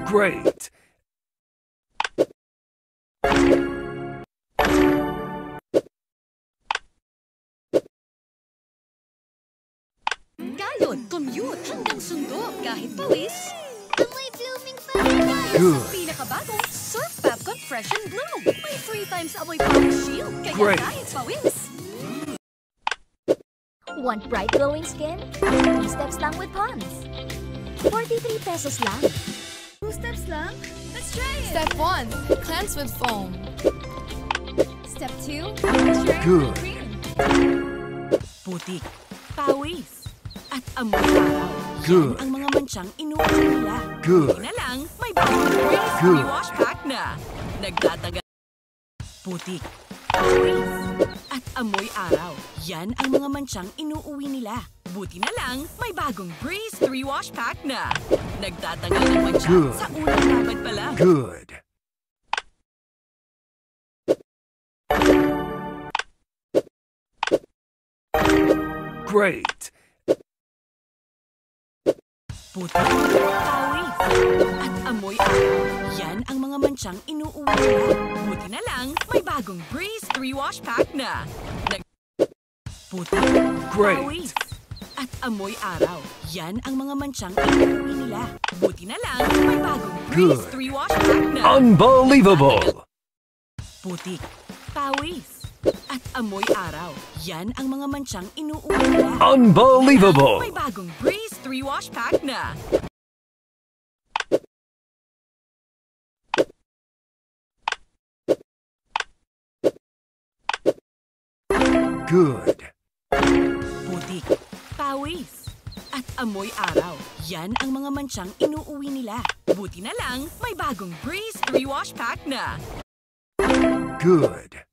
Great. Galon, commute hanggang sundo kahit pawis. Amoy blooming paradise! Good. Pinakabagong Surf Pepcon Fresh and Bloom. May 3 times amoy pawis shield, kaya Great. kahit pawis. Want bright glowing skin? 3 steps lang with Pond's. 43 pesos lang. 2 steps lang? Let's try it! Step 1. Cleanse with foam. Step 2, moisturize Good. with cream. Putik, pawis, at amoy araw. Good. Yan ang mga mansyang inuuwi nila. Good. Buti na lang, may bagong Breeze Good. Wash Pack na. Nagtatagal. Putik, pawis, at amoy araw. Yan ang mga mansyang inuuwi nila. Buti na lang, may bagong Breeze 3 Wash Pack na. Nagtatagal ng mansya Good. sa unang labad pa lang. Good. Great. Putik, pawis, at amoy araw. Yan ang mga mansyang inuuwi nila. Buti na lang, may bagong Breeze 3 Wash Pack na. Putik, Great. pawis, at amoy araw. Yan ang mga mansyang inuuwi nila. Buti na lang, may bagong Breeze Good. 3 Wash Pack na. Unbelievable. Putik, pawis, at amoy araw. Yan ang mga mansyang inuuwi nila. Unbelievable. May bagong Breeze 3 Wash Pack na. Good. Putik, pawis, at amoy araw. Yan ang mga mansyang inuuwi nila. Buti na lang, may bagong Breeze 3 Wash Pack na. Good.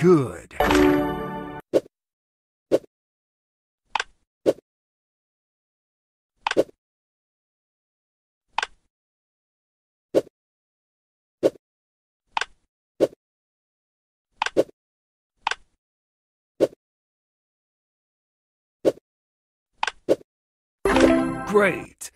Good. Great.